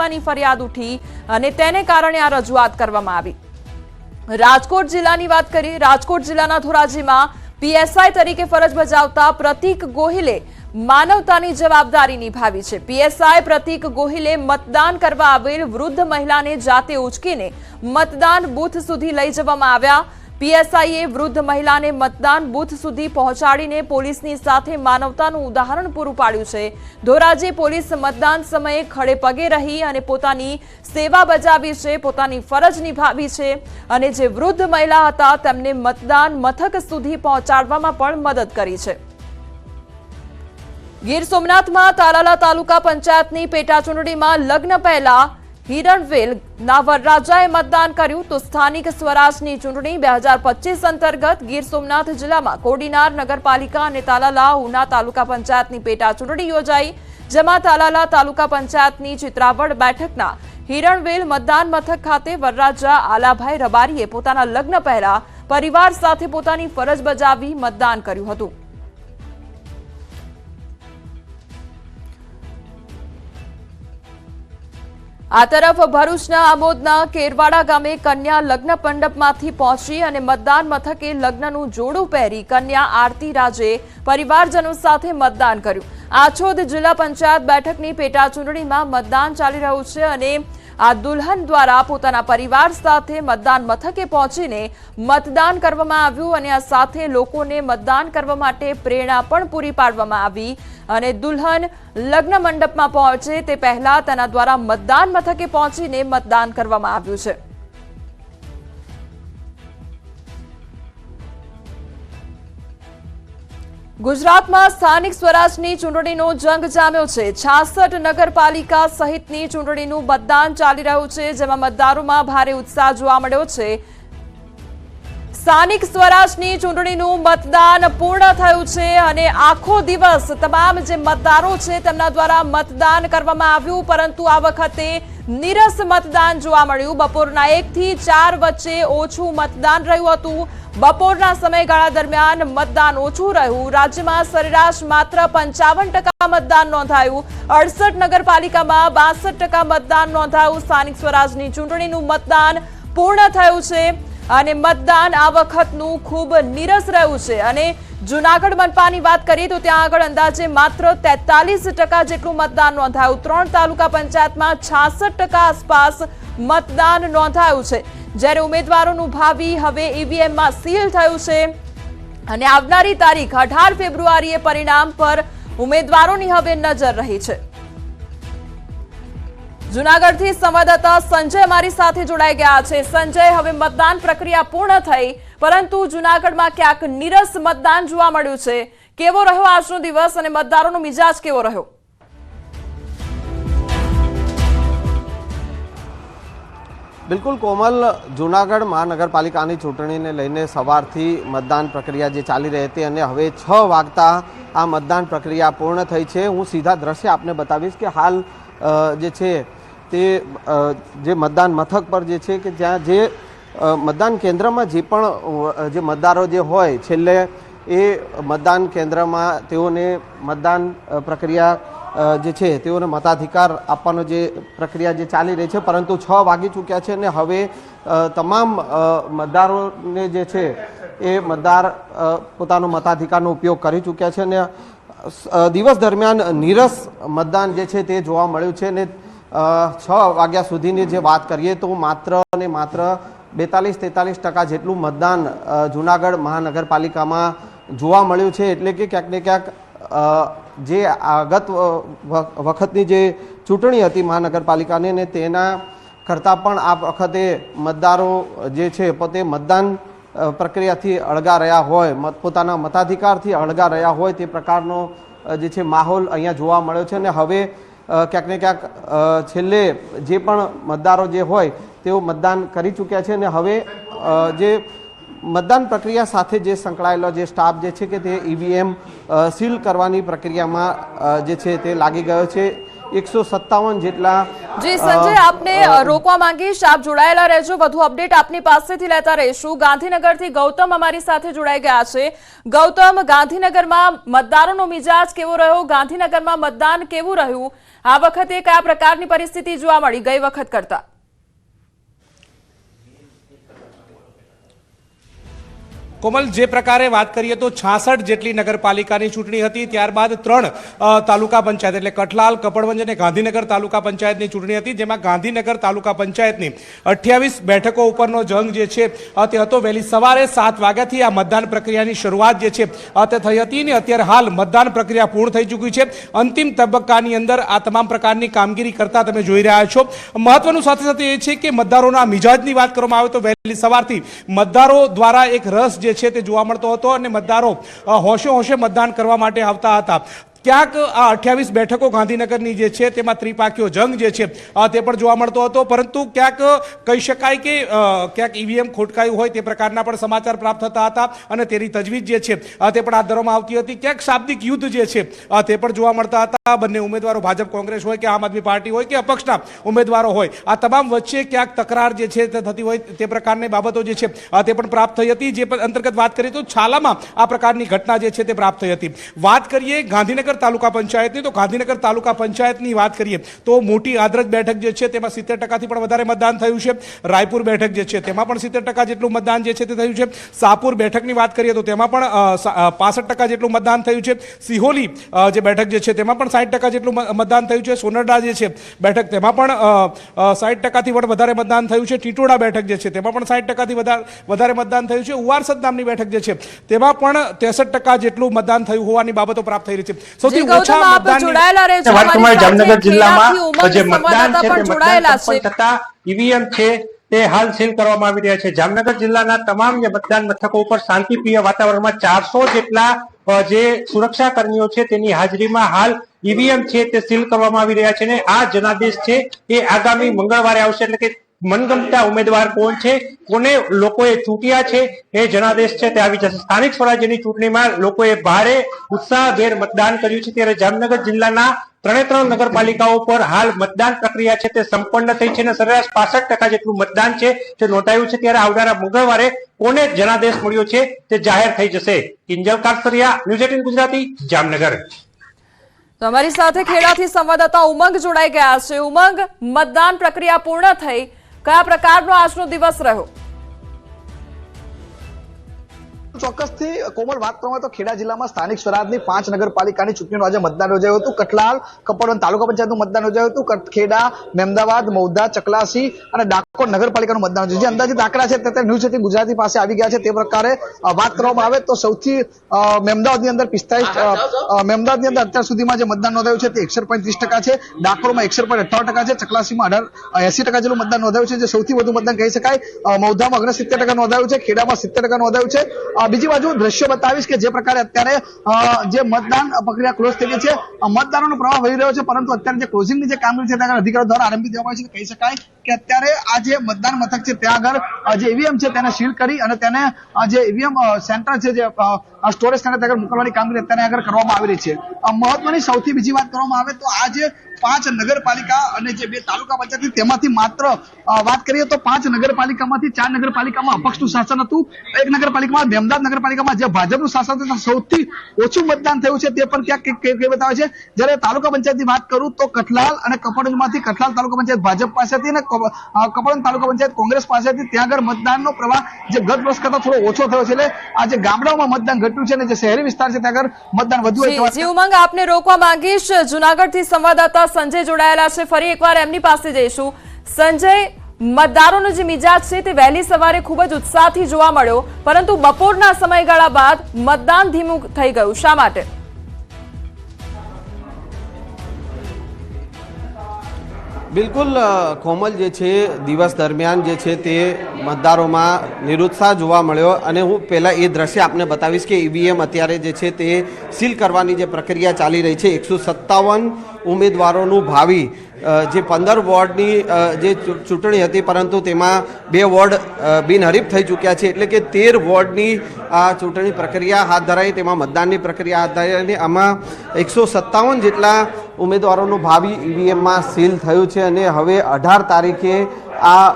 મહિલાની ફરિયાદ ઉઠી અને તેને કારણે આ રજૂઆત કરવામાં આવી। રાજકોટ જિલ્લાની વાત કરીએ। રાજકોટ જિલ્લાના ધોરાજીમાં પીએસઆઈ તરીકે ફરજ બજાવતા પ્રતીક ગોહિલે માનવતાની જવાબદારી નિભાવી છે। પીએસઆઈ પ્રતીક ગોહિલે મતદાન કરવા આવેલ વૃદ્ધ મહિલાને જાતે ઉચકીને મતદાન બૂથ સુધી લઈ જવામાં આવ્યા। પીએસઆઈએ વૃદ્ધ મહિલાને મતદાન બૂથ સુધી પહોંચાડીને પોલીસની સાથે માનવતાનું ઉદાહરણ પૂરું પાડ્યું છે। ધોરાજી પોલીસ મતદાન સમયે ખડે પગે રહી અને પોતાની સેવા બજાવી છે, પોતાની ફરજ નિભાવી છે અને જે વૃદ્ધ મહિલા હતા તેમને મતદાન મથક સુધી પહોંચાડવામાં પણ મદદ કરી છે। ગીર સોમનાથમાં તાલાલા તાલુકા પંચાયતની પેટા ચૂંટણીમાં લગ્ન પહેલા હિરણવેલ ના વરરાજાએ મતદાન કર્યું તો સ્થાનિક સ્વરાજની ચૂંટણી 2025 અંતર્ગત ગીર સોમનાથ જિલ્લામાં કોડીનાર નગરપાલિકા અને તાલાલા ઉના તાલુકા પંચાયતની પેટા ચૂંટણી યોજાઈ, જેમાં તાલાલા તાલુકા પંચાયતની ચિત્રાવડ બેઠકના હિરણવેલ મતદાન મથક ખાતે વરરાજા આલાભાઈ રબારીએ પોતાના લગ્ન પહેલા પરિવાર સાથે પોતાની ફરજ બજાવી મતદાન કર્યું હતું। આ તરફ ભરૂચના આમોદના કેરવાડા ગામે કન્યા લગ્ન મંડપમાંથી પહોંચી અને મતદાન મથકે લગ્નનું જોડું પહેરી કન્યા આરતી રાજે પરિવારજનો સાથે મતદાન કર્યું। આછોદ જિલ્લા પંચાયત બેઠકની પેટા ચૂંટણીમાં મતદાન ચાલી રહ્યું છે અને આ દુલ્હન દ્વારા પોતાના પરિવાર સાથે મતદાન મથકે પહોંચીને મતદાન કરવામાં આવ્યું અને આ સાથે લોકોને મતદાન કરવા માટે પ્રેરણા પણ પૂરી પાડવામાં આવી અને દુલ્હન લગ્ન મંડપમાં પહોંચે તે પહેલા તેના દ્વારા મતદાન મથકે પહોંચીને મતદાન કરવામાં આવ્યું છે। ગુજરાતમાં સ્થાનિક સ્વરાજની ચૂંટણીનો જંગ જામ્યો છે। 66 નગરપાલિકા સહિતની ચૂંટણીનું મતદાન ચાલી રહ્યું છે, જેમાં મતદારોમાં ભારે ઉત્સાહ જોવા મળ્યો છે। સ્થાનિક સ્વરાજની ચૂંટણીનું મતદાન પૂર્ણ થયું છે અને આખો દિવસ તમામ જે મતદારો છે તેમના દ્વારા મતદાન કરવામાં આવ્યું, પરંતુ આ વખતે નીરસ મતદાન જોવા મળ્યું। બપોરના 1 થી 4 વચ્ચે ઓછું મતદાન રહ્યું હતું। બપોરના સમયગાળા દરમિયાન મતદાન ઓછું રહ્યું। રાજ્યમાં સરેરાશ માત્ર 55% મતદાન નોંધાયું। 68 નગરપાલિકામાં 62% મતદાન નોંધાયું। સ્થાનિક સ્વરાજની ચૂંટણીનું મતદાન પૂર્ણ થયું છે અને મતદાન આ વખતનું ખૂબ નીરસ રહ્યું છે। અને જૂનાગઢ મનપાની વાત કરીએ તો ત્યાં આગળ અંદાજે માત્ર 43% જેટલું મતદાન નોંધાયું। 3 તાલુકા પંચાયતમાં 66% આસપાસ મતદાન નોંધાયું છે, જ્યારે ઉમેદવારોનું ભાવિ હવે ઈવીએમમાં સીલ થયું છે અને આવનારી તારીખ 18 ફેબ્રુઆરીએ પરિણામ પર ઉમેદવારોની હવે નજર રહી છે। જૂનાગઢથી સંવાદદાતા સંજય અમારી સાથે જોડાઈ ગયા છે। સંજય, હવે મતદાન પ્રક્રિયા પૂર્ણ થઈ, પરંતુ જૂનાગઢમાં ક્યાંક નીરસ મતદાન જોવા મળ્યું છે। કેવો રહ્યો આજનો દિવસ અને મતદારોનો મિજાજ કેવો રહ્યો? બિલકુલ કોમલ, જૂનાગઢ મહાનગરપાલિકાની ચૂંટણીને લઈને સવારથી મતદાન પ્રક્રિયા જે ચાલી રહી હતી અને હવે 6 વાગતા આ મતદાન પ્રક્રિયા પૂર્ણ થઈ છે। હું સીધા દ્રશ્ય આપને બતાવીશ કે હાલ જે છે તે જે મતદાન મથક પર જે છે કે જ્યાં જે મતદાન કેન્દ્રમાં જે પણ જે મતદારો જે હોય છેલ્લે એ મતદાન કેન્દ્રમાં તેઓને મતદાન પ્રક્રિયા જે છે તેઓને મતાધિકાર આપવાનો જે પ્રક્રિયા જે ચાલી રહી છે, પરંતુ 6 વાગી ચૂક્યા છે અને હવે તમામ મતદારોને જે છે એ મતદાર પોતાનો મતાધિકારનો ઉપયોગ કરી ચૂક્યા છે અને દિવસ દરમિયાન નીરસ મતદાન જે છે તે જોવા મળ્યું છે અને 6 વાગ્યા સુધીની જે વાત કરીએ તો માત્ર ને માત્ર 42-43% જેટલું મતદાન જૂનાગઢ મહાનગરપાલિકામાં જોવા મળ્યું છે। એટલે કે ક્યાંક ને ક્યાંક જે આગત વખતની જે ચૂંટણી હતી મહાનગરપાલિકાની ને તેના કરતાં પણ આ વખતે મતદારો જે છે પોતે મતદાન પ્રક્રિયાથી અળગા રહ્યા હોય, પોતાના મતાધિકારથી અળગા રહ્યા હોય તે પ્રકારનો જે છે માહોલ અહીંયા જોવા મળ્યો છે અને હવે ક્યાંક ને ક્યાંક છેલ્લે જે પણ મતદારો જે હોય તેઓ મતદાન કરી ચૂક્યા છે અને હવે જે મતદાન પ્રક્રિયા સાથે જે સંકળાયેલો જે સ્ટાફ જે છે કે તે ઈવીએમ સીલ કરવાની પ્રક્રિયામાં જે છે તે લાગી ગયો છે। 157 જેટલા જી સંજય, આપને રોકવા માંગીશ, આપ જોડાયેલા રહેજો, વધુ અપડેટ આપની પાસેથી લેતા રહીશું। ગાંધીનગરથી ગૌતમ અમારી સાથે જોડાઈ ગયા છે। ગૌતમ, ગાંધીનગરમાં મતદારોનો મિજાજ કેવો રહ્યો? ગાંધીનગરમાં મતદાન કેવું રહ્યું? આ વખતે કયા પ્રકારની પરિસ્થિતિ જોવા મળી ગઈ વખત કરતા? કોમલ, જે પ્રકારે વાત કરીએ તો 66 જેટલી નગરપાલિકાની ચૂંટણી હતી, ત્યારબાદ 3 તાલુકા પંચાયત એટલે કઠલાલ, કપડવંજ અને ગાંધીનગર તાલુકા પંચાયતની ચૂંટણી હતી, જેમાં ગાંધીનગર તાલુકા પંચાયતની 28 બેઠકો ઉપરનો જંગ જે છે તે હતો. વહેલી સવારે 7 વાગ્યાથી આ મતદાન પ્રક્રિયાની શરૂઆત જે છે તે થઈ હતી અને અત્યારે હાલ મતદાન પ્રક્રિયા પૂર્ણ થઈ ચૂકી છે. અંતિમ તબક્કાની અંદર આ તમામ પ્રકારની કામગીરી કરતા તમે જોઈ રહ્યા છો. મહત્વનું સાથે સાથે એ છે કે મતદારોના મિજાજની વાત કરવામાં આવે તો વહેલી સવારથી મતદારો દ્વારા એક રસ જે છે તે જોવા મળતો હતો અને મતદારો હોશે હોશે મતદાન કરવા માટે આવતા હતા. ક્યાંક આ 28 બેઠકો ગાંધીનગરની જે છે તેમાં ત્રિપાખીયો જંગ જે છે તે પણ જોવા મળતો હતો, પરંતુ ક્યાંક કહી શકાય કે ક્યાંક ઈવીએમ ખોટકાયું હોય તે પ્રકારના પણ સમાચાર પ્રાપ્ત થતા હતા અને તેની તજવીજ જે છે તે પણ હાથ ધરવામાં આવતી હતી. ક્યાંક શાબ્દિક યુદ્ધ જે છે તે પણ જોવા મળતા હતા. બંને ઉમેદવારો, ભાજપ કોંગ્રેસ હોય કે આમ આદમી પાર્ટી હોય કે અપક્ષના ઉમેદવારો હોય, આ તમામ વચ્ચે ક્યાંક તકરાર જે છે તે થતી હોય તે પ્રકારની બાબતો જે છે તે પણ પ્રાપ્ત થઈ હતી. જે અંતર્ગત વાત કરીએ તો છાલામાં આ પ્રકારની ઘટના જે છે તે પ્રાપ્ત થઈ હતી. વાત કરીએ ગાંધીનગર તાલુકા પંચાયતની, તો ગાંધીનગર તાલુકા પંચાયતની વાત કરીએ તો મોટી આદરજ બેઠક જે છે તેમાં 70% પણ વધારે મતદાન થયું છે. રાયપુર બેઠક જે છે તેમાં પણ 70% જેટલું મતદાન જે છે તે થયું છે. શાહપુર બેઠકની વાત કરીએ તો તેમાં પણ 65% જેટલું મતદાન થયું છે. સિહોલી જે બેઠક જે છે તેમાં પણ 60% જેટલું મતદાન થયું છે. સોનરડા જે છે બેઠક તેમાં પણ 60%થી પણ વધારે મતદાન થયું છે. ટીટોડા બેઠક જે છે તેમાં પણ 60%થી વધારે મતદાન થયું છે. ઉવારસદ નામની બેઠક જે છે તેમાં પણ 63% જેટલું મતદાન થયું હોવાની બાબતો પ્રાપ્ત થઈ રહી છે. સૌથી ઓછા મતદાન જામનગર જિલ્લામાં જે મતદાન છે તે મતદાન સંપન્ન થતા ઈવીએમ છે તે હાલ સીલ કરવામાં આવી રહ્યા છે. જામનગર જિલ્લાના તમામ જે મતદાન મથકો ઉપર શાંતિપ્રિય વાતાવરણમાં 400 જેટલા જે સુરક્ષા કર્મીઓ છે તેની હાજરીમાં હાલ ઈવીએમ છે તે સીલ કરવામાં આવી રહ્યા છે અને આ જનાદેશ છે એ આગામી મંગળવારે આવશે. એટલે કે મનગમતા ઉમેદવાર કોણ છે, કોને લોકોએ ચૂંટ્યા છે, એ જનાદેશ છે તે આવી જશે. સ્થાનિક સ્વરાજ્યની ચૂંટણીમાં લોકોએ ભારે ઉત્સાહભેર મતદાન કર્યું છે, ત્યારે જામનગર જિલ્લાના 3 નગરપાલિકાઓ પર હાલ મતદાન પ્રક્રિયા છે તે સંપન્ન થઈ છે અને સરેરાશ 65% જેટલું મતદાન છે તે નોંધાયું છે. ત્યારે આવનારા મંગળવારે કોને જનાદેશ મળ્યો છે તે જાહેર થઈ જશે. કિંજલ કારસરિયા, ન્યૂઝ 18 ગુજરાતી, જામનગર. તો અમારી સાથે ખેડાથી સંવાદદાતા ઉમંગ જોડાઈ ગયા છે. ઉમંગ, મતદાન પ્રક્રિયા પૂર્ણ થઈ, કયા પ્રકારનો આજનો દિવસ રહ્યો? ચોક્કસથી કોમલ વાત કરવામાં તો ખેડા જિલ્લામાં સ્થાનિક સ્વરાજની 5 નગરપાલિકાની ચૂંટણીનું આજે મતદાન યોજાયું હતું. કઠલાલ, કપડવંજ તાલુકા પંચાયતનું મતદાન યોજાયું હતું. ખેડા, મહેમદાવાદ, મૌધા, ચકલાસી અને ડાકોર નગરપાલિકાનું મતદાન યોજાયું. જે અંદાજિત આંકડા છે તે ન્યૂઝ 18 ગુજરાતી પાસે આવી ગયા છે. તે પ્રકારે વાત કરવામાં આવે તો સૌથી મહેમદાવાદની અંદર 45, મહેમદાવાદની અંદર અત્યાર સુધીમાં જે મતદાન નોંધાયું છે તે 61.30% છે. ડાકોરમાં 61.58% છે. ચકલાસીમાં 80% જેટલું મતદાન નોંધાયું છે, જે સૌથી વધુ મતદાન કહી શકાય. મૌધામાં 69% નોંધાયું છે. ખેડામાં 70% નોંધાયું છે. બીજી બાજુ દ્રશ્યો બતાવીશ કે જે પ્રકારે અત્યારે જે મતદાન પ્રક્રિયા ક્લોઝ થઈ ગઈ છે, મતદારોનો પ્રવાહ વહી રહ્યો છે, પરંતુ અત્યારે જે ક્લોઝિંગની જે કામગીરી છે ત્યાં અધિકારીઓ દ્વારા આરંભી દેવામાં આવી છે. કહી શકાય કે અત્યારે આ જે મતદાન મથક છે ત્યાં આગળ જે ઈવીએમ છે તેને સીલ કરી અને તેને જે ઈવીએમ સેન્ટર છે, જે સ્ટોરેજ સેન્ટર ત્યાં મોકલવાની કામગીરી અત્યારે આગળ કરવામાં આવી રહી છે. મહત્વની સૌથી બીજી વાત કરવામાં આવે તો આ જે 5 નગરપાલિકા અને જે 2 તાલુકા પંચાયત તેમાંથી માત્ર વાત કરીએ તો 5 નગરપાલિકામાંથી 4 નગરપાલિકામાં અપક્ષનું શાસન હતું. 1 નગરપાલિકામાં મહેમદાવાદ નગરપાલિકામાં જે ભાજપનું શાસન હતું સૌથી ઓછું મતદાન થયું છે તે પણ ક્યાંક બતાવે છે. જ્યારે તાલુકા પંચાયતની વાત કરું તો કઠલાલ અને કપડવંજમાંથી કઠલાલ તાલુકા પંચાયત ભાજપ પાસેથી અને કપડવંજ તાલુકા પંચાયત કોંગ્રેસ પાસેથી ત્યાં આગળ મતદાનનો પ્રવાહ જે ગત વર્ષ કરતા થોડો ઓછો થયો છે. એટલે આજે ગામડાઓમાં મતદાન ઘટ્યું છે અને જે શહેરી વિસ્તાર છે ત્યાં આગળ મતદાન વધુ. જી ઉમંગ, આપને રોકવા માંગીશ. જૂનાગઢથી સંવાદદાતા સંજય જોડાયેલા છે, ફરી એકવાર એમની પાસે જઈશું. સંજય, મતદારોનો જે મિજાજ છે તે વહેલી સવારે ખૂબ જ ઉત્સાહથી જોવા મળ્યો, પરંતુ બપોરના સમયગાળા બાદ મતદાન ધીમું થઈ ગયું, શા માટે? બિલકુલ કોમલ, જે છે દિવસ દરમિયાન જે છે તે મતદારોમાં નિરુત્સાહ જોવા મળ્યો અને હું પહેલાં એ દ્રશ્ય આપને બતાવીશ કે ઈવીએમ અત્યારે જે છે તે સીલ કરવાની જે પ્રક્રિયા ચાલી રહી છે. 157 ઉમેદવારોનું ભાવિ જે 15 વોર્ડની જે ચૂંટણી હતી, પરંતુ તેમાં 2 વોર્ડ બિનહરીફ થઈ ચૂક્યા છે. એટલે કે 13 વોર્ડની આ ચૂંટણી પ્રક્રિયા હાથ ધરાઈ, તેમાં મતદાનની પ્રક્રિયા હાથ ધરાઈ અને આમાં 157 જેટલા ઉમેદવારોનું ભાવિ ઈવીએમમાં સીલ થયું છે અને હવે 18 તારીખે આ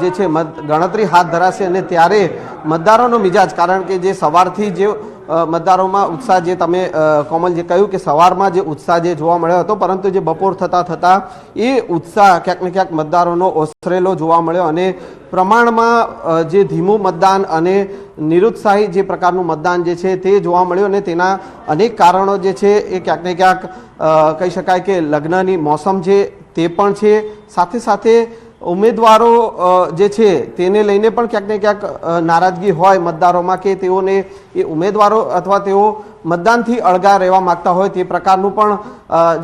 જે છે ગણતરી હાથ ધરાશે અને ત્યારે મતદારોનો મિજાજ, કારણ કે જે સવારથી જે મતદારોમાં ઉત્સાહ જે તમે કોમલ જે કહ્યું કે સવારમાં જે ઉત્સાહ જે જોવા મળ્યો હતો, પરંતુ જે બપોર થતાં એ ઉત્સાહ ક્યાંક ને ક્યાંક મતદારોનો ઓસરેલો જોવા મળ્યો અને પ્રમાણમાં જે ધીમું મતદાન અને નિરુત્સાહી જે પ્રકારનું મતદાન જે છે તે જોવા મળ્યું અને તેના અનેક કારણો જે છે એ ક્યાંક ને ક્યાંક કહી શકાય કે લગ્નની મોસમ છે તે પણ છે, સાથે સાથે ઉમેદવારો જે છે તેને લઈને પણ ક્યાંક ને ક્યાંક નારાજગી હોય મતદારોમાં કે તેઓને એ ઉમેદવારો અથવા તેઓ મતદાનથી અળગા રહેવા માગતા હોય તે પ્રકારનું પણ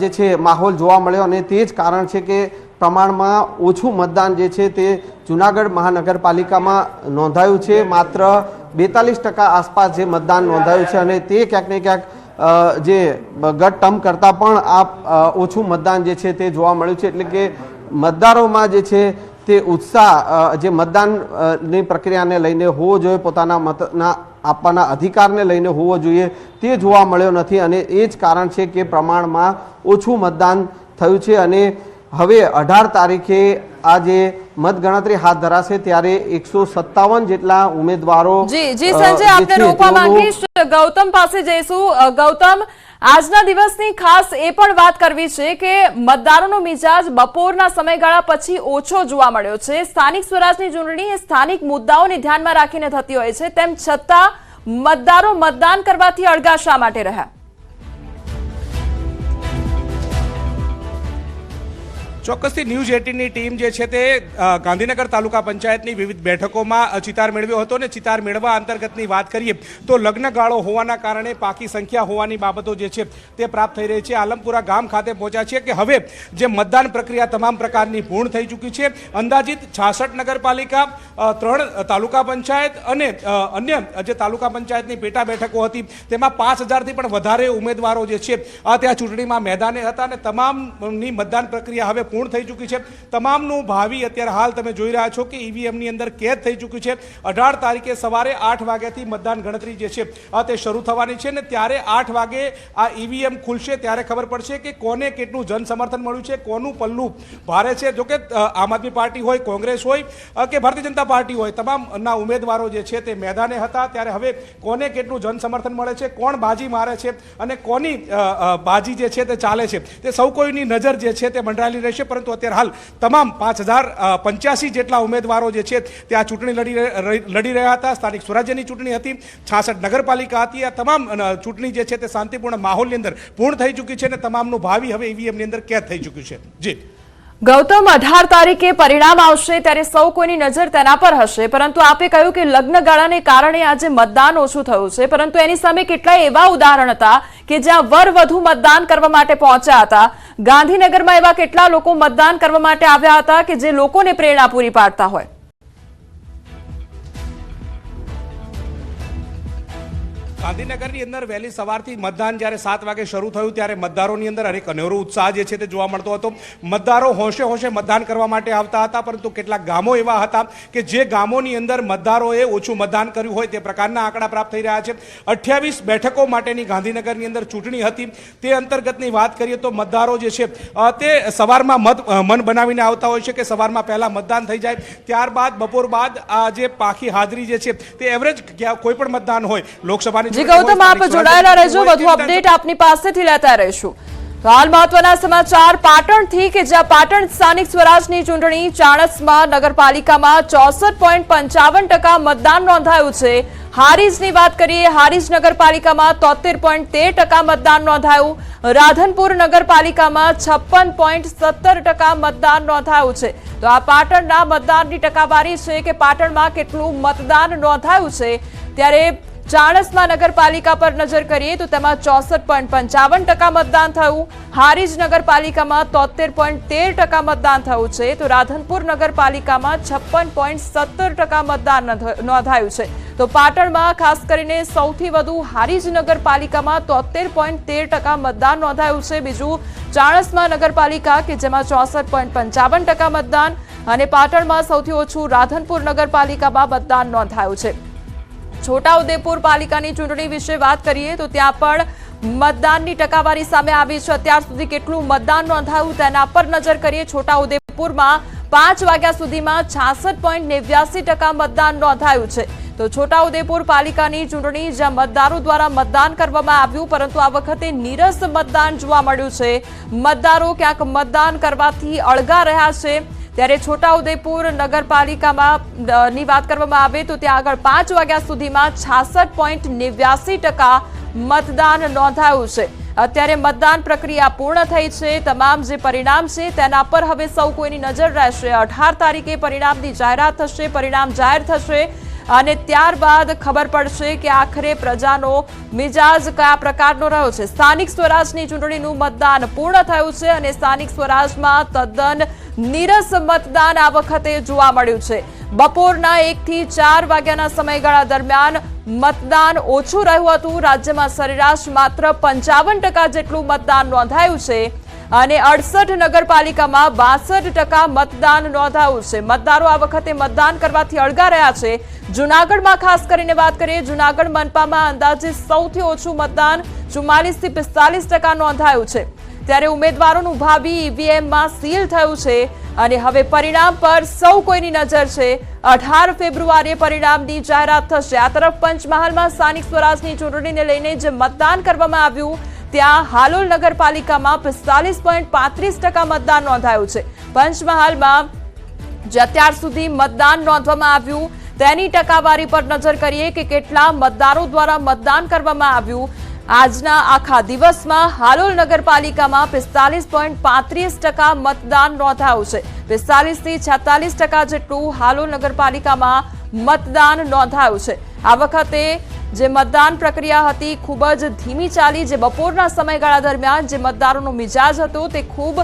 જે છે માહોલ જોવા મળ્યો અને તે જ કારણ છે કે પ્રમાણમાં ઓછું મતદાન જે છે તે જૂનાગઢ મહાનગરપાલિકામાં નોંધાયું છે. માત્ર 42% આસપાસ જે મતદાન નોંધાયું છે અને તે ક્યાંક ને ક્યાંક જે ગત ટર્મ કરતાં પણ આ ઓછું મતદાન જે છે તે જોવા મળ્યું છે. એટલે કે મતદારોમાં જે છે તે ઉત્સાહ જે મતદાનની પ્રક્રિયાને લઈને હોવો જોઈએ, પોતાના મતના આપવાના અધિકારને લઈને હોવો જોઈએ, તે જોવા મળ્યો નથી અને એ જ કારણ છે કે પ્રમાણમાં ઓછું મતદાન થયું છે. અને હવે 18 તારીખે આ જે મતગણતરી હાથ ધરાશે ત્યારે 157 જેટલા ઉમેદવારો જી સંજય, આપને રોકવા માંગીશ, ગૌતમ પાસે જઈશું. ગૌતમ, આજના દિવસની ખાસ એ પણ વાત કરવી છે કે મતદારોનો મિજાજ બપોરના સમયગાળા પછી ઓછો જોવા મળ્યો છે. સ્થાનિક સ્વરાજની ચૂંટણી એ સ્થાનિક મુદ્દાઓને ધ્યાનમાં રાખીને થતી હોય છે, તેમ છતાં મતદારો મતદાન કરવાથી અળગા શા માટે રહ્યા? ચોક્કસથી ન્યૂઝ 18ની ટીમ જે છે તે ગાંધીનગર તાલુકા પંચાયતની વિવિધ બેઠકોમાં ચિતાર મેળવ્યો હતો અને ચિતાર મેળવવા અંતર્ગતની વાત કરીએ તો લગ્નગાળો હોવાના કારણે પાકી સંખ્યા હોવાની બાબતો જે છે તે પ્રાપ્ત થઈ રહી છે. આલમપુરા ગામ ખાતે પહોંચ્યા છે કે હવે જે મતદાન પ્રક્રિયા તમામ પ્રકારની પૂર્ણ થઈ ચૂકી છે. અંદાજિત 66 નગરપાલિકા, 3 તાલુકા પંચાયત અને અન્ય જે તાલુકા પંચાયતની પેટા બેઠકો હતી તેમાં 5000થી પણ વધારે ઉમેદવારો જે છે ત્યાં ચૂંટણીમાં મેદાને હતા અને તમામની મતદાન પ્રક્રિયા હવે પૂર્ણ થઈ ચૂકી છે. તમામનું ભાવિ અત્યારે હાલ તમે જોઈ રહ્યા છો કે ઈવીએમની અંદર કેદ થઈ ચૂક્યું છે. 18 તારીખે સવારે 8 વાગ્યાથી મતદાન ગણતરી જે છે તે શરૂ થવાની છે અને ત્યારે 8 વાગે આ ઈવીએમ ખુલશે ત્યારે ખબર પડશે કે કોને કેટલું જન સમર્થન મળ્યું છે, કોનું પલ્લું ભારે છે. જોકે આમ આદમી પાર્ટી હોય, કોંગ્રેસ હોય કે ભારતીય જનતા પાર્ટી હોય, તમામના ઉમેદવારો જે છે તે મેદાને હતા. ત્યારે હવે કોને કેટલું જન સમર્થન મળે છે, કોણ બાજી મારે છે અને કોની બાજી જે છે તે ચાલે છે તે સૌ કોઈની નજર જે છે તે મંડરાયેલી રહેશે. પરંતુ અત્યારે હાલ તમામ 5085 જેટલા ઉમેદવારો જે છે તે આ ચૂંટણી લડી રહ્યા હતા. સ્થાનિક સ્વરાજ્યની ચૂંટણી હતી, 66 નગરપાલિકા હતી. આ તમામ ચૂંટણી જે છે તે શાંતિપૂર્ણ માહોલની અંદર પૂર્ણ થઈ ચૂકી છે અને તમામનું ભાવિ હવે ઈવીએમની અંદર કેદ થઈ ચૂક્યું છે. જી ગૌતમ, 18 તારીખે પરિણામ આવશે ત્યારે સૌ કોઈની નજર તેના પર હશે, પરંતુ આપે કહ્યું કે લગ્નગાળાને કારણે આજે મતદાન ઓછું થયું છે, પરંતુ એની સામે કેટલાય એવા ઉદાહરણ હતા કે જ્યાં વર વધુ મતદાન કરવા માટે પહોંચ્યા હતા. ગાંધીનગરમાં એવા કેટલા લોકો મતદાન કરવા માટે આવ્યા હતા કે જે લોકોને પ્રેરણા પૂરી પાડતા હોય? ગાંધીનગરની અંદર વહેલી સવારથી મતદાન જ્યારે 7 વાગે શરૂ થયું ત્યારે મતદારોની અંદર એક અનેરો ઉત્સાહ જે છે તે જોવા મળતો હતો. મતદારો હોંશે હોંશે મતદાન કરવા માટે આવતા હતા, પરંતુ કેટલાક ગામો એવા હતા કે જે ગામોની અંદર મતદારોએ ઓછું મતદાન કર્યું હોય તે પ્રકારના આંકડા પ્રાપ્ત થઈ રહ્યા છે. 28 બેઠકો માટેની ગાંધીનગરની અંદર ચૂંટણી હતી. તે અંતર્ગતની વાત કરીએ તો મતદારો જે છે તે સવારમાં મન બનાવીને આવતા હોય છે કે સવારમાં પહેલા મતદાન થઈ જાય, ત્યારબાદ બપોર બાદ આ જે પાકી હાજરી જે છે તે એવરેજ કોઈ પણ મતદાન હોય લોકસભાની. જી ગૌતમ, આપ જોડાયેલા રહેજો, વધુ અપડેટ આપની પાસેથી લેતા રહીશું. તો હાલ મહત્વના સમાચાર પાટણથી કે જ્યાં પાટણ સ્થાનિક સ્વરાજની ચૂંટણી ચાણસ્મા નગરપાલિકામાં 64.55% મતદાન નોંધાયું છે. હારીજની વાત કરીએ, હારીજ નગરપાલિકામાં 73.13% મતદાન નોંધાયું. રાધનપુર નગરપાલિકામાં 56.17% મતદાન નોંધાયું છે. તો આ પાટણના મતદાનની ટકાવારી છે કે પાટણમાં કેટલું મતદાન નોંધાયું છે. ત્યારે ચાણસ્મા નગરપાલિકા પર નજર કરીએ તો તેમાં 64.55% મતદાન થયું. હારીજ નગરપાલિકામાં 73.13% મતદાન થયું છે. તો રાધનપુર નગરપાલિકામાં 56.17% મતદાન નોંધાયું છે. તો પાટણમાં ખાસ કરીને સૌથી વધુ હારીજ નગરપાલિકામાં 73.13% મતદાન નોંધાયું છે. બીજું ચાણસ્મા નગરપાલિકા કે જેમાં 64.55% મતદાન અને પાટણમાં સૌથી ઓછું રાધનપુર નગરપાલિકામાં મતદાન નોંધાયું છે. છોટાઉદેપુર પાલિકાની ચૂંટણી વિશે વાત કરીએ તો ત્યાં પણ મતદાનની ટકાવારી સામે આવી છે. અત્યાર સુધી કેટલું મતદાન નોંધાયું તેના પર નજર કરીએ. છોટાઉદેપુરમાં 5 વાગ્યા સુધીમાં 66.89% મતદાન નોંધાયું છે. તો છોટાઉદેપુર પાલિકાની ચૂંટણી જ્યાં મતદારો દ્વારા મતદાન કરવામાં આવ્યું, પરંતુ આ વખતે નીરસ મતદાન જોવા મળ્યું છે. મતદારો ક્યાંક મતદાન કરવાથી અળગા રહ્યા છે. ત્યારે છોટાઉદેપુર નગરપાલિકામાં ની વાત કરવામાં આવે તો ત્યાં આગળ 5 વાગ્યા સુધીમાં 66.89% મતદાન નોંધાયું છે. અત્યારે મતદાન પ્રક્રિયા પૂર્ણ થઈ છે. તમામ જે પરિણામ છે તેના પર હવે સૌ કોઈની નજર રહેશે. 18 તારીખે પરિણામની જાહેરાત થશે, પરિણામ જાહેર થશે અને ત્યારબાદ ખબર પડશે કે આખરે પ્રજાનો મિજાજ કયા પ્રકારનો રહ્યો છે. સ્થાનિક સ્વરાજની ચૂંટણીનું મતદાન પૂર્ણ થયું છે અને સ્થાનિક સ્વરાજમાં તદ્દન નીરસ મતદાન આ વખતે જોવા મળ્યું છે. બપોરના 1 થી 4 વાગ્યાના સમયગાળા દરમિયાન મતદાન ઓછું રહ્યું હતું. રાજ્યમાં સરેરાશ માત્ર 55% જેટલું મતદાન નોંધાયું છે અને 68 નગરપાલિકામાં 62% મતદાન નોંધાયું છે. મતદારો આ વખતે મતદાન કરવાથી અળગા રહ્યા છે. જૂનાગઢમાં ખાસ કરીને વાત કરીએ, જૂનાગઢ મનપામાં અંદાજે સૌથી ઓછું મતદાન 44 થી 45% નોંધાયું છે. ત્યારે ઉમેદવારોનું ભાવિ ઈવીએમમાં સીલ થયું છે અને હવે પરિણામ પર સૌ કોઈની નજર છે. 18 ફેબ્રુઆરીએ પરિણામની જાહેરાત થશે. આ તરફ પંચમહાલમાં સ્થાનિક સ્વરાજની ચૂંટણીને લઈને જે મતદાન કરવામાં આવ્યું, ત્યાં હાલોલ નગરપાલિકામાં 45.35% મતદાન નોંધાયું છે. પંચમહાલમાં જે અત્યાર સુધી મતદાન નોંધવામાં આવ્યું તેની ટકાવારી પર નજર કરીએ કે કેટલા મતદારો દ્વારા મતદાન કરવામાં આવ્યું. આજના આખા દિવસમાં હાલોલ નગરપાલિકામાં 45.35% મતદાન નોંધાયું છે. 45 થી 46% જેટલું હાલોલ નગરપાલિકામાં મતદાન નોંધાયું છે. આ વખતે જે મતદાન પ્રક્રિયા હતી ખૂબ જ ધીમી ચાલી. જે બપોરના સમયગાળા દરમિયાન જે મતદારોનો મિજાજ હતો તે ખૂબ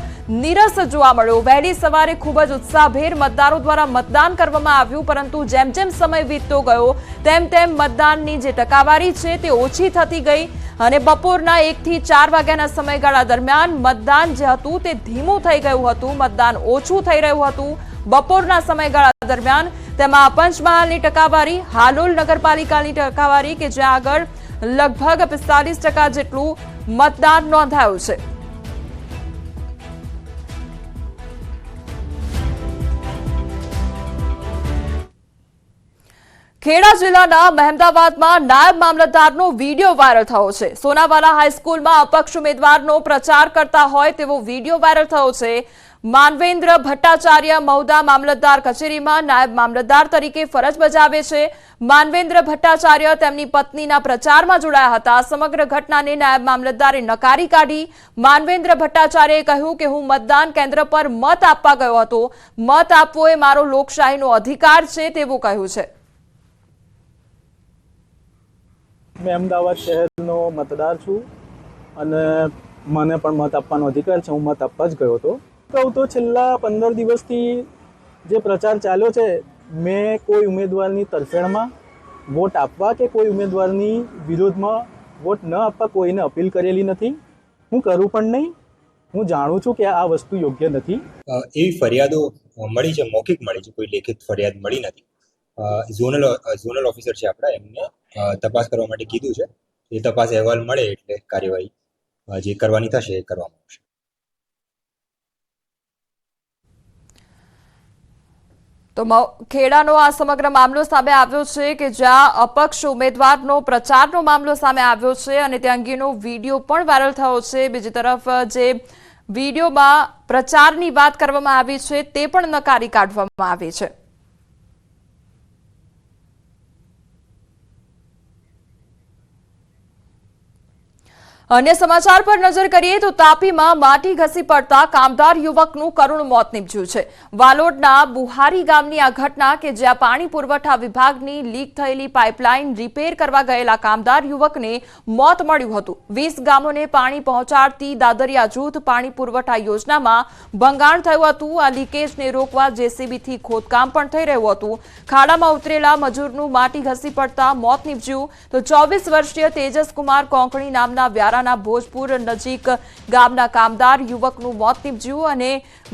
નીરસ જોવા મળ્યો. વહેલી સવારે ખૂબ જ ઉત્સાહભેર મતદારો દ્વારા મતદાન કરવામાં આવ્યું, પરંતુ જેમ જેમ સમય વીતતો ગયો તેમ તેમ મતદાનની જે ટકાવારી છે તે ઓછી થતી ગઈ અને બપોરના 1 થી 4 વાગ્યાના સમયગાળા દરમિયાન મતદાન જે હતું તે ધીમું થઈ ગયું હતું, મતદાન ઓછું થઈ રહ્યું હતું. બપોરના સમયગાળા દરમિયાન તેમાં પંચમહાલની ટકાવારી, હાલોલ નગરપાલિકાની ટકાવારી કે જ્યાં આગળ લગભગ 45% જેટલું મતદાન નોંધાયું છે. ખેડા જિલ્લાના મહેમદાવાદમાં નાયબ મામલતદારનો વિડીયો વાયરલ થયો છે. સોનાવાલા હાઈસ્કૂલમાં અપક્ષ ઉમેદવારનો પ્રચાર કરતા હોય તેવો વિડીયો વાયરલ થયો છે. માનવેન્દ્ર ભટ્ટાચાર્ય મહુધા મામલતદાર કચેરીમાં નાયબ મામલતદાર તરીકે ફરજ બજાવે છે. માનવેન્દ્ર ભટ્ટાચાર્ય તેમની પત્નીના પ્રચારમાં જોડાયા હતા. સમગ્ર ઘટનાને નાયબ મામલતદારે નકારી કાઢી. માનવેન્દ્ર ભટ્ટાચાર્યએ કહ્યું કે હું મતદાન કેન્દ્ર પર મત આપવા ગયો હતો. મત આપવો એ મારો લોકશાહીનો અધિકાર છે તેવું કહ્યું છે. મેં અમદાવાદ શહેરનો મતદાર છું અને મને પણ મત આપવાનો અધિકાર છે. હું મત આપવા જ ગયો હતો. કહું તો છેલ્લા 15 દિવસથી જે પ્રચાર ચાલ્યો છે, મેં કોઈ ઉમેદવારની તરફેણમાં વોટ આપવા કે કોઈ ઉમેદવારની વિરોધમાં વોટ ન આપવા કોઈને અપીલ કરેલી નથી. હું કરું પણ નહીં. હું જાણું છું કે આ વસ્તુ યોગ્ય નથી. એવી ફરિયાદો મળી છે, મૌખિક મળી છે, કોઈ લેખિત ફરિયાદ મળી નથી. ઝોનલ ઓફિસર છે આપણા, એમને તપાસ કરવા માટે કીધું છે. એ તપાસ અહેવાલ મળે એટલે કાર્યવાહી જે કરવાની થશે એ કરવામાં આવશે. તો ખેડાનો આ સમગ્ર મામલો સામે આવ્યો છે કે જ્યાં અપક્ષ ઉમેદવારનો પ્રચારનો મામલો સામે આવ્યો છે અને તે અંગેનો વિડીયો પણ વાયરલ થયો છે. બીજી તરફ જે વિડીયોમાં પ્રચારની વાત કરવામાં આવી છે તે પણ નકારી કાઢવામાં આવી છે. અન્ય સમાચાર પર નજર કરીએ તો તાપીમાં માટી ઘસી પડતા કામદાર યુવકનું કરુણ મોત નીપજ્યું છે. વાલોડના બુહારી ગામની આ ઘટના કે જ્યાં પાણી પુરવઠા વિભાગની લીક થયેલી પાઇપલાઇન રિપેર કરવા ગયેલા કામદાર યુવકને મોત મળ્યું હતું. 20 ગામોને પાણી પહોંચાડતી દાદરિયા જૂથ પાણી પુરવઠા યોજનામાં ભંગાણ થયું હતું. આ લીકેજને રોકવા જેસીબીથી ખોદકામ પણ થઈ રહ્યું હતું. ખાડામાં ઉતરેલા મજૂરનું માટી ઘસી પડતા મોત નીપજ્યું. તો 24 વર્ષીય તેજસકુમાર કોંકણી નામના વ્યારા ભોજપુર નજીક ગામના કામદાર યુવકનું મોત નીપજ્યું અને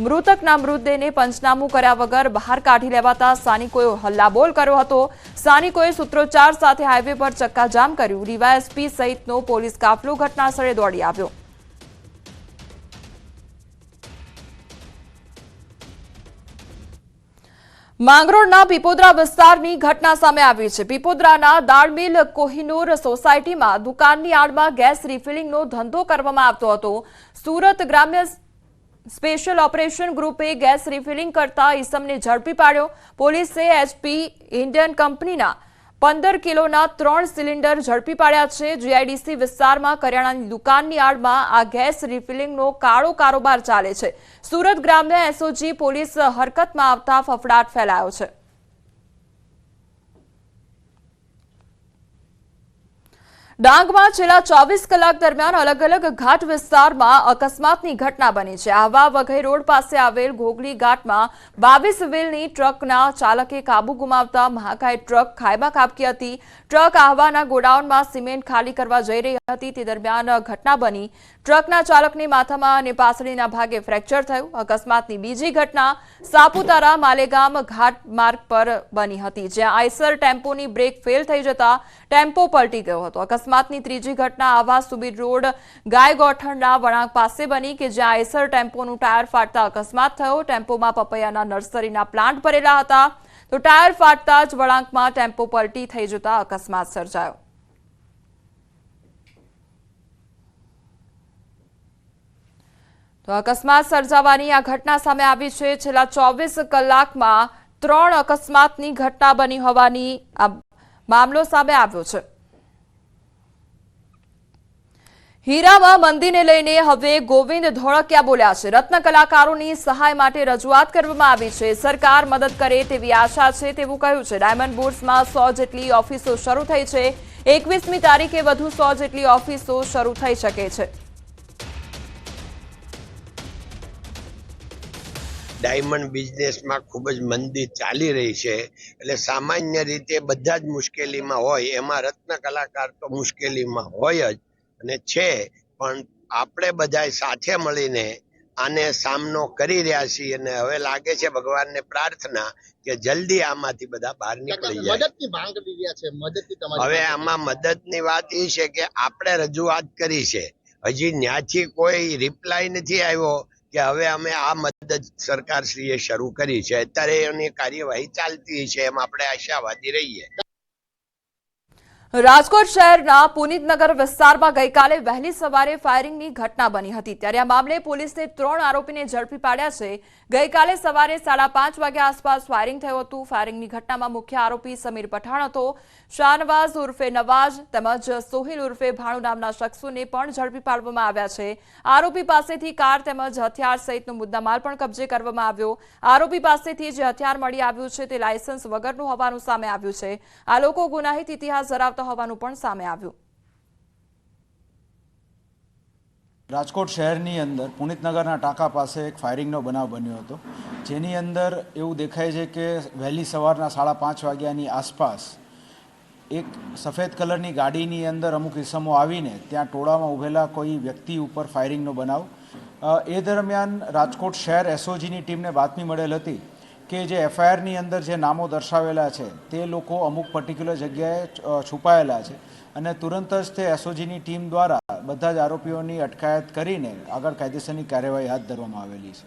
મૃતકના મૃતદેહને પંચનામું કર્યા વગર બહાર કાઢી લેવાતા સ્થાનિકોએ હલ્લાબોલ કર્યો હતો. સ્થાનિકોએ સૂત્રોચ્ચાર સાથે હાઈવે પર ચક્કાજામ કર્યું. ડીવાયએસપી સહિતનો પોલીસ કાફલો ઘટનાસ્થળે દોડી આવ્યો. માંગરોળના પીપોદરા વિસ્તારની ઘટના સામે આવી છે. પીપોદરાના દાળમિલ કોહિનૂર સોસાયટીમાં દુકાનની આડમાં ગેસ રિફિલિંગનો ધંધો કરવામાં આવતો હતો. સુરત ગ્રામ્ય સ્પેશિયલ ઓપરેશન ગ્રુપે ગેસ રિફિલિંગ કરતા ઈસમને ઝડપી પાડ્યો. પોલીસે HP ઇન્ડિયન કંપનીના 15 કિલોના 3 સિલિન્ડર ઝડપી પાડ્યા છે. GIDC વિસ્તારમાં કરિયાણાની દુકાનની આડમાં આ ગેસ રિફિલિંગનો કાળો કારોબાર ચાલે છે. સુરત ગ્રામ્ય SOG પોલીસ હરકતમાં આવતા ફફડાટ ફેલાયો છે. ડાંગમાં છેલ્લા 24 કલાક દરમિયાન અલગ અલગ ઘાટ વિસ્તારમાં અકસ્માતની ઘટના બની છે. આહવા વઘઈ રોડ પાસે આવેલ ઘોઘલી ઘાટમાં 22 વ્હીલની ટ્રકના ચાલકે કાબુ ગુમાવતા મહાકાય ટ્રક ખાઈમાં ખાબકી હતી. ટ્રક આહવાના ગોડાઉનમાં સિમેન્ટ ખાલી કરવા જઈ રહી હતી તે દરમિયાન ઘટના બની. ટ્રકના ચાલકની માથામાં અને પાછળના ભાગે ફ્રેક્ચર થયું. અકસ્માતની બીજી ઘટના સાપુતારા માલેગામ ઘાટ માર્ગ પર બની હતી, જ્યાં આઈસર ટેમ્પોની બ્રેક ફેલ થઈ જતા ટેમ્પો પલટી ગયો હતો. અકસ્માતની ત્રીજી ઘટના આવા સુબીર રોડ ગાયગોઠણના વળાંક પાસે બની કે જ્યાં આઈસર ટેમ્પોનું ટાયર ફાટતા અકસ્માત થયો. ટેમ્પોમાં પપૈયાના નર્સરીના પ્લાન્ટ ભરેલા હતા તો ટાયર ફાટતા જ વળાંકમાં ટેમ્પો પલટી થઈ જતા અકસ્માત સર્જાયો. તો અકસ્માત સર્જાવાની આ ઘટના સામે આવી છે. છેલ્લા 24 કલાકમાં 3 અકસ્માતની ઘટના બની હોવાની આ મામલો સામે આવ્યો છે. હીરામાં મંદીને લઈને હવે ગોવિંદ ધોળકિયા બોલ્યા છે. રત્ન કલાકારોની સહાય માટે રજૂઆત કરવામાં આવી છે. સરકાર મદદ કરે તેવી આશા છે તેવું કહ્યું છે. ડાયમંડ બુર્સમાં 100 જેટલી ઓફિસો શરૂ થઈ છે. 21મી તારીખે વધુ 100 જેટલી ઓફિસો શરૂ થઈ શકે છે. ડાયમંડ બિઝનેસમાં ખૂબ જ મંદી ચાલી રહી છે, એટલે સામાન્ય રીતે બધા જ મુશ્કેલીમાં હોય, એમાં રત્ન કલાકાર તો મુશ્કેલીમાં હોય જ અને છે. પણ આપણે બધા સાથે મળીને આને સામનો કરી રહ્યા છીએ અને હવે લાગે છે ભગવાનને પ્રાર્થના કે જલ્દી આમાંથી બધા બહાર નીકળી જાય. હવે આમાં મદદની વાત એ છે કે આપણે રજૂઆત કરી છે, હજી ન્યાથી કોઈ રિપ્લાય નથી આવ્યો કે હવે અમે આ મદદ સરકારશ્રીએ શરૂ કરી છે. અત્યારે એની કાર્યવાહી ચાલતી છે, એમ આપણે આશાવાદી રહીએ. રાજકોટ શહેરના પુનિતનગર વિસ્તારમાં ગઈકાલે વહેલી સવારે ફાયરિંગની ઘટના બની હતી, ત્યારે આ મામલે પોલીસે 3 આરોપીને ઝડપી પાડ્યા છે. ગઈકાલે સવારે 5:30 વાગ્યા આસપાસ ફાયરિંગ થયું હતું. ફાયરિંગની ઘટનામાં મુખ્ય આરોપી સમીર પઠાણ હતો. શાનવાઝ ઉર્ફે નવાઝ તેમજ સોહિલ ઉર્ફે ભાણુ નામના શખ્સોને પણ ઝડપી પાડવામાં આવ્યા છે. આરોપી પાસેથી કાર તેમજ હથિયાર સહિતનો મુદ્દામાલ પણ કબજે કરવામાં આવ્યો. આરોપી પાસેથી જે હથિયાર મળી આવ્યું છે તે લાયસન્સ વગરનું હોવાનું સામે આવ્યું છે. આ લોકો ગુનાહિત ઇતિહાસ ધરાવતા હોવાનું પણ સામે આવ્યું. રાજકોટ શહેરની અંદર પુનિતનગરના ટાંકા પાસે એક ફાયરિંગનો બનાવ બન્યો હતો, જેની અંદર એવું દેખાય છે કે વહેલી સવારના 5:30 વાગ્યાની આસપાસ એક સફેદ કલરની ગાડીની અંદર અમુક ઇસમો આવીને ત્યાં ટોળામાં ઊભેલા કોઈ વ્યક્તિ ઉપર ફાયરિંગનો બનાવ. એ દરમિયાન રાજકોટ શહેર SOGની ટીમને બાતમી મળેલ હતી કે જે FIRની અંદર જે નામો દર્શાવેલા છે તે લોકો અમુક પર્ટિક્યુલર જગ્યાએ છુપાયેલા છે અને તુરંત જ તે SOGની ટીમ દ્વારા બધા જ આરોપીઓની અટકાયત કરીને આગળ કાયદેસરની કાર્યવાહી હાથ ધરવામાં આવેલી છે.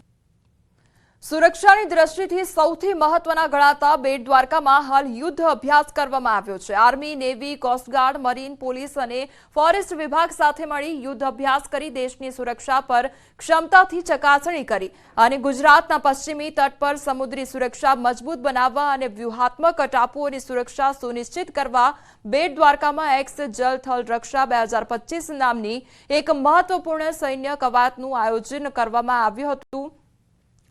સુરક્ષાની દ્રષ્ટિથી સૌથી મહત્વના ગણાતા બેટ દ્વારકામાં હાલ યુદ્ધ અભ્યાસ કરવામાં આવ્યો છે. Army, navy, coastguard, marine, police અને ફોરેસ્ટ વિભાગ સાથે મળી યુદ્ધ અભ્યાસ કરી દેશની સુરક્ષા પર ક્ષમતાથી ચકાસણી કરી અને ગુજરાતના પશ્ચિમી તટ પર સમુદ્રી સુરક્ષા મજબૂત બનાવવા અને વ્યૂહાત્મક ટાપુઓની સુરક્ષા સુનિશ્ચિત કરવા બેટ દ્વારકામાં એક્સ જલ થલ રક્ષા 2025 નામની એક મહત્વપૂર્ણ સૈન્ય કવાયતનું આયોજન કરવામાં આવ્યું હતું.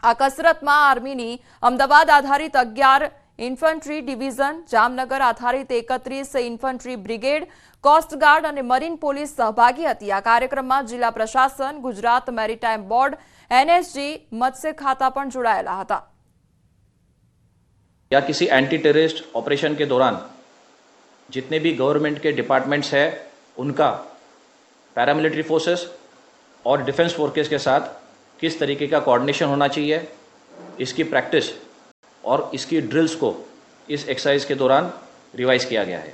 આ કસરતમાં આર્મીની અમદાવાદ આધારિત 11 ઇન્ફન્ટ્રી ડિવિઝન, જામનગર આધારિત 31 ઇન્ફન્ટ્રી બ્રિગેડ, કોસ્ટગાર્ડ અને મરીન પોલીસ સહભાગી હતી. આ કાર્યક્રમમાં જિલ્લા પ્રશાસન, ગુજરાત મેરીટાઈમ બોર્ડ, NSG, મત્સ્ય ખાતા પણ જોડાયેલા હતા. या किसी एंटी टेररिस्ट ऑपरेशन के दौरान जितने भी गवर्नमेंट के डिपार्टमेंट्स हैं उनका पैरामिलिट्री फोर्सेस और डिफेंस फोर्सेस के साथ किस तरीके का कोऑर्डिनेशन होना चाहिए, इसकी प्रैक्टिस और इसकी ड्रिल्स को इस एक्सरसाइज के दौरान रिवाइज किया गया है.